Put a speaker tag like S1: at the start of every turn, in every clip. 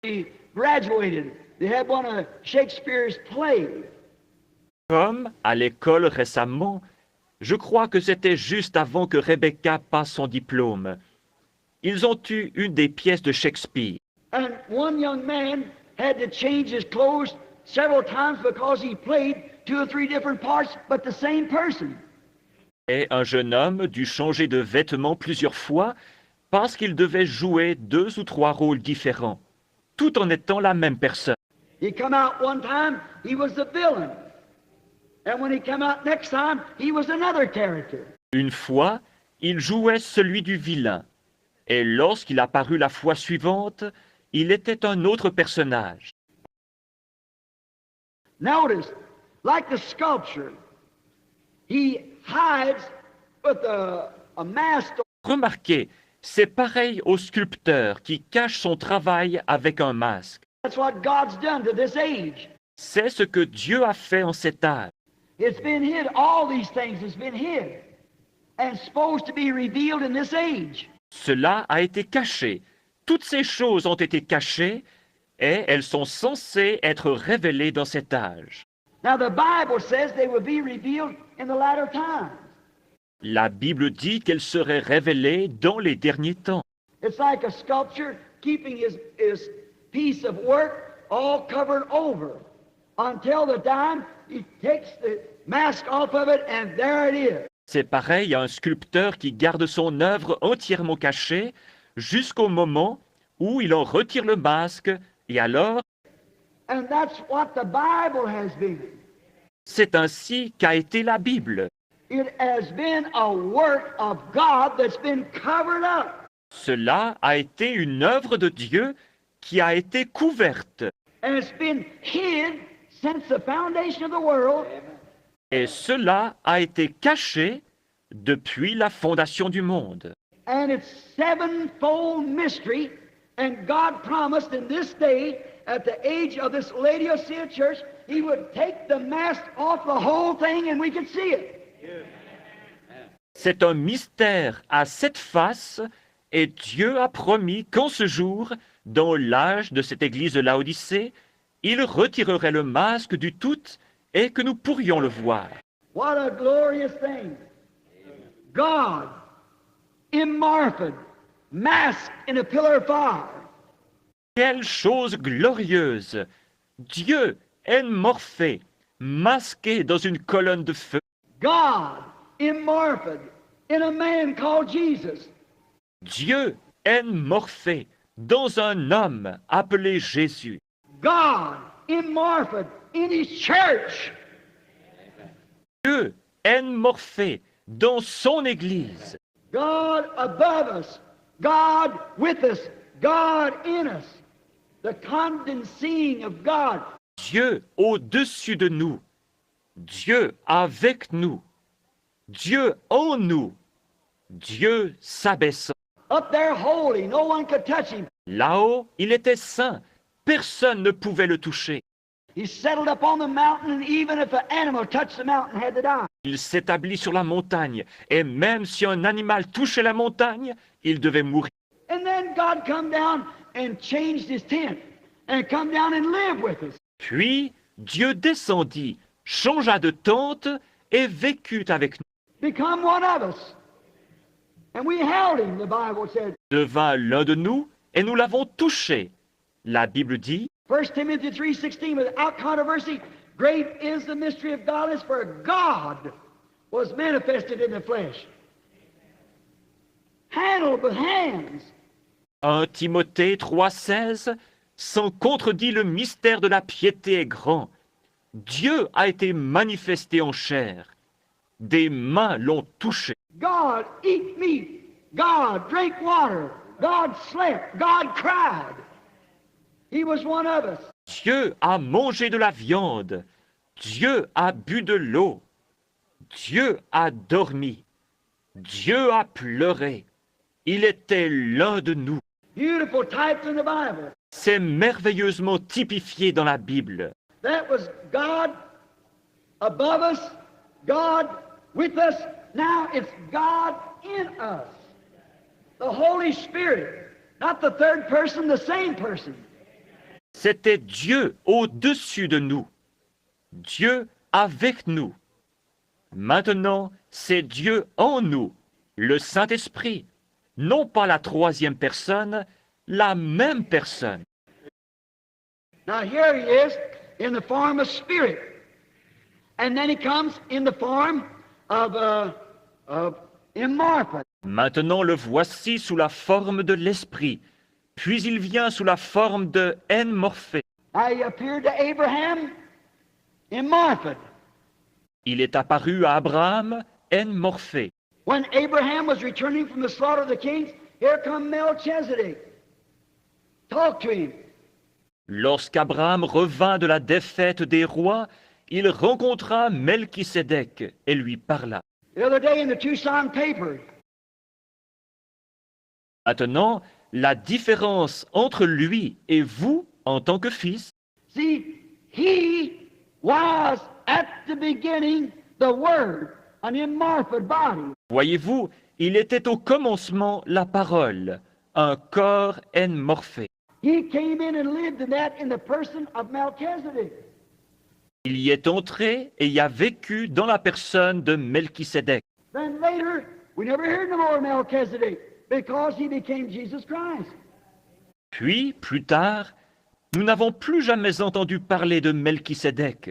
S1: They graduated. They had one of Shakespeare's plays.
S2: Comme à l'école récemment, je crois que c'était juste avant que Rebecca passe son diplôme. Ils ont eu une des pièces de Shakespeare.
S1: And one young man had to change his clothes several times because he played 2 or 3 different parts, but the same person.
S2: Et un jeune homme dut changer de vêtements plusieurs fois parce qu'il devait jouer 2 ou 3 rôles différents, tout en étant la même personne.
S1: He come out one time, he was the villain. And when he came out next time, he was another character.
S2: Une fois, il jouait celui du vilain, et lorsqu'il apparut la fois suivante, il était un autre personnage.
S1: Notice, like the sculpture, he hides with a mask.
S2: Remarquez, c'est pareil au sculpteur qui cache son travail avec un masque.
S1: That's what God's done to this age.
S2: C'est ce que Dieu a fait en cet âge.
S1: It's been hid. All these things has been hid and supposed to be revealed in this age.
S2: Cela a été caché. Toutes ces choses ont été cachées et elles sont censées être révélées dans cet âge.
S1: Now the Bible says they will be revealed in the latter times.
S2: La Bible dit qu'elles seraient révélées dans les derniers temps.
S1: It's like a sculptor keeping his piece of work all covered over until the time he takes the mask off of it and there it is.
S2: C'est pareil à un sculpteur qui garde son œuvre entièrement cachée jusqu'au moment où il en retire le masque et alors
S1: And that's what the Bible has been.
S2: c'est ainsi qu'a été la Bible.
S1: It has been a work of God that's been covered up.
S2: Cela a été une œuvre de Dieu qui a été couverte.
S1: And it's been hid since the foundation of the world.
S2: Et cela a été caché depuis la fondation du monde.
S1: And it's sevenfold mystery. And God promised in this day, at the age of this Laodicea church, He would take the mask off the whole thing and we could see it.
S2: C'est un mystère à 7 faces et Dieu a promis qu'en ce jour, dans l'âge de cette église de Laodicée, il retirerait le masque du tout et que nous pourrions le voir.
S1: What a glorious thing. God, immorphed, masked in a pillar of fire.
S2: Quelle chose glorieuse! Dieu morphé, masqué dans une colonne de feu.
S1: God, immorphed in a man called Jesus.
S2: Dieu morphé dans un homme appelé Jésus.
S1: God, immorphed in His church.
S2: Dieu morphé dans son Église.
S1: God above us, God with us, God in us. The condensing of God.
S2: Dieu au-dessus de nous. Dieu avec nous. Dieu en nous. Dieu s'abaissant.
S1: Up there holy, no one could touch Him.
S2: Là-haut, il était saint. Personne ne pouvait le toucher.
S1: He settled up on the mountain, and even if an animal touched the mountain, had to die.
S2: Il s'établit sur la montagne. Et même si un animal touchait la montagne, il devait mourir.
S1: And then God come down and changed His tent and come down and live with us.
S2: Puis Dieu descendit, changea de tente et vécut avec nous.
S1: Become one of us. And we held Him, the Bible said.
S2: Devint l'un de nous et nous l'avons touché. La Bible dit,
S1: 1 Timothy 3:16, without controversy, great is the mystery of godliness, for God was manifested in the flesh. Handled with hands.
S2: 1 Timothée 3,16, sans contredit le mystère de la piété est grand. Dieu a été manifesté en chair. Des mains l'ont touché.
S1: God eat meat. God drink water. God slept. God cried. He was one of us.
S2: Dieu a mangé de la viande. Dieu a bu de l'eau. Dieu a dormi. Dieu a pleuré. Il était l'un de nous.
S1: Beautiful types in the Bible.
S2: C'est merveilleusement typifié dans la Bible.
S1: That was God above us, God with us. Now it's God in us. The Holy Spirit, not the third person, the same person.
S2: C'était Dieu au-dessus de nous, Dieu avec nous. Maintenant, c'est Dieu en nous, le Saint-Esprit, non pas la troisième personne, la même personne.
S1: Now here he is in the form of spirit. And then he comes in the form of Martha.
S2: Maintenant le voici sous la forme de l'Esprit, puis il vient sous la forme de Morphée.
S1: He appeared to Abraham in Martha.
S2: Il est apparu à Abraham Morphée.
S1: When Abraham was returning from the slaughter of the kings, here come Melchizedek. Talk to him.
S2: Lorsqu'Abraham revint de la défaite des rois, il rencontra Melchisédek et lui parla.
S1: The other day in the Tucson paper,
S2: Maintenant, la différence entre lui et vous en tant que fils,
S1: see, he was at the beginning the Word, an immortal body.
S2: voyez-vous, il était au commencement la parole, un corps Morphée.
S1: He came in and lived in that in the person of Melchizedek.
S2: Il y est entré et y a vécu dans la personne de Melchisédek.
S1: Then later, we never heard no more of Melchizedek because he became Jesus Christ.
S2: Puis, plus tard, nous n'avons plus jamais entendu parler de Melchisédek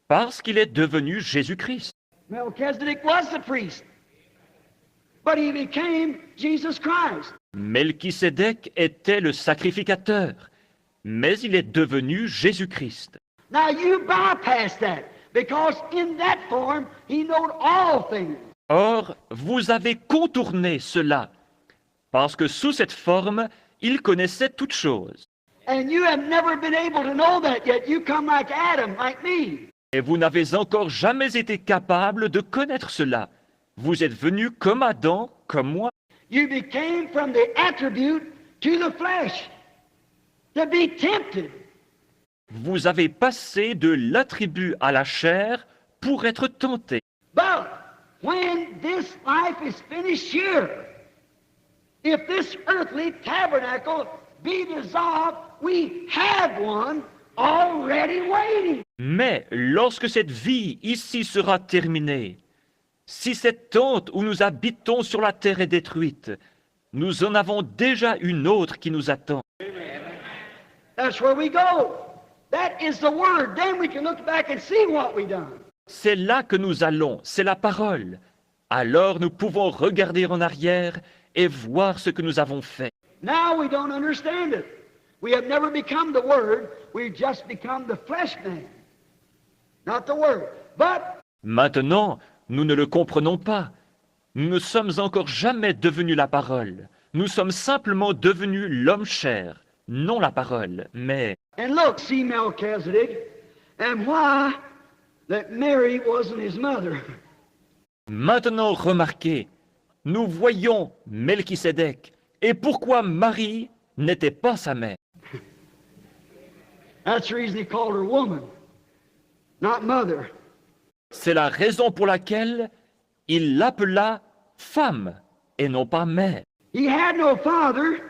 S2: parce qu'il est devenu Jésus-Christ.
S1: Melchizedek was the priest, but he became Jesus Christ.
S2: Melchisédek était le sacrificateur, mais il est devenu Jésus-Christ.
S1: Now you bypass that because in that form he knowed all things.
S2: Or, vous avez contourné cela, parce que sous cette forme, il connaissait toutes choses.
S1: And you have never been able to know that yet. You come like Adam, like me.
S2: Et vous n'avez encore jamais été capable de connaître cela. Vous êtes venu comme Adam, comme moi.
S1: You became from the attribute to the flesh to be tempted.
S2: Vous avez passé de l'attribut à la chair pour être tenté.
S1: But when this life is finished here, if this earthly tabernacle be dissolved, we have one already waiting.
S2: Mais lorsque cette vie ici sera terminée, si cette tente où nous habitons sur la terre est détruite, nous en avons déjà une autre qui nous attend.
S1: That's where we go. That is the Word. Then we can look back and see what we done.
S2: C'est là que nous allons, c'est la parole. Alors nous pouvons regarder en arrière et voir ce que nous avons fait.
S1: Now we don't understand it. We have never become the Word. We've just become the flesh man. Not the Word. But
S2: Maintenant, nous ne le comprenons pas. Nous ne sommes encore jamais devenus la parole. Nous sommes simplement devenus l'homme chair, non la parole, mais...
S1: and look, see Melchizedek, and why that Mary wasn't his mother.
S2: Maintenant, remarquez, nous voyons Melchisédek. Et pourquoi Marie n'était pas sa mère?
S1: That's the reason he called her woman, not mother.
S2: C'est la raison pour laquelle il l'appela femme et non pas mère.
S1: He had no father,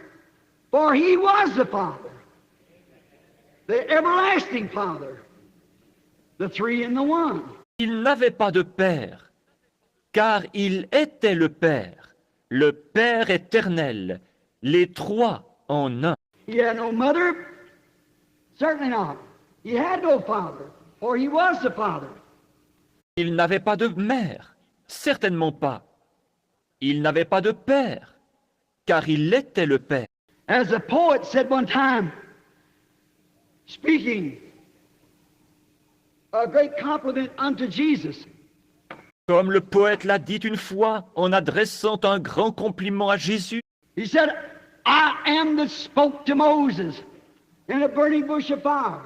S1: for he was the Father, the everlasting Father, the three in the one.
S2: Il n'avait pas de père, car il était le Père éternel, les trois en un.
S1: He had no mother, certainly not. He had no father, for he was the Father.
S2: Il n'avait pas de mère, certainement pas. Il n'avait pas de père, car il était le Père.
S1: As the poet said one time, speaking a great compliment unto Jesus,
S2: Comme le poète l'a dit une fois en adressant un grand compliment à Jésus,
S1: he said, I am that spoke to Moses in a burning bush of fire.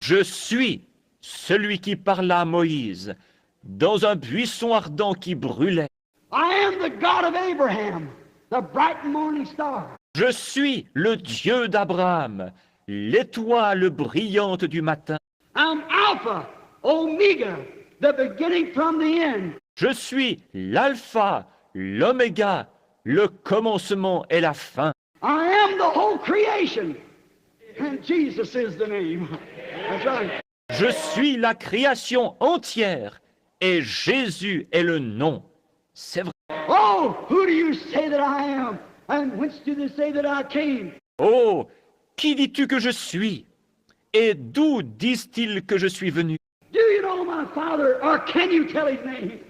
S2: Je suis celui qui parla à Moïse dans un buisson ardent qui brûlait.
S1: I am the God of Abraham, the bright morning star.
S2: Je suis le Dieu d'Abraham, l'étoile brillante du matin.
S1: I'm Alpha, Omega, the beginning from the end.
S2: Je suis l'alpha, l'oméga, le commencement et la fin.
S1: I am the whole creation. And Jesus is the name. That's right.
S2: Je suis la création entière et Jésus est le nom. C'est vrai.
S1: Oh, who do you say that I am? And whence do they say that I came?
S2: Oh, qui dis-tu que je suis? Et d'où disent-ils que je suis venu?
S1: Do you know my Father, or can you tell his name?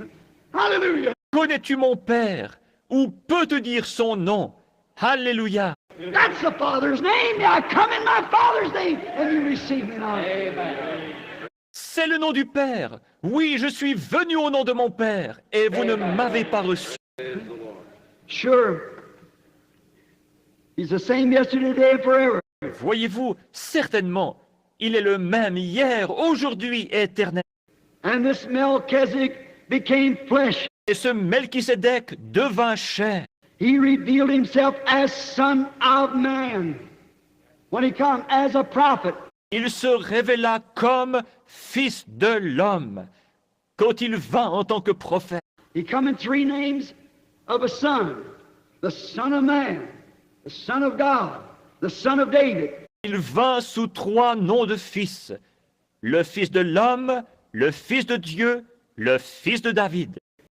S1: Hallelujah.
S2: Connais-tu mon Père? Ou peux te dire son nom? Alléluia.
S1: That's the Father's name. I come in my Father's name, and you receive me now.
S2: C'est le nom du Père. Oui, je suis venu au nom de mon Père, et vous ne m'avez pas reçu.
S1: Sure. He's the same yesterday, today, and forever.
S2: Voyez-vous, certainement, il est le même hier, aujourd'hui et éternel.
S1: And this Melchizedek became flesh.
S2: Et ce Melchisédek devint chair.
S1: He revealed himself as Son of Man. When he came as a prophet,
S2: Il se révéla comme Fils de l'homme quand il vint en tant que prophète.
S1: he come in three names of a Son. The Son of Man, the Son of God, the Son of David.
S2: Il vint sous 3 noms de fils. Le Fils de l'homme, le Fils de Dieu, le Fils de David.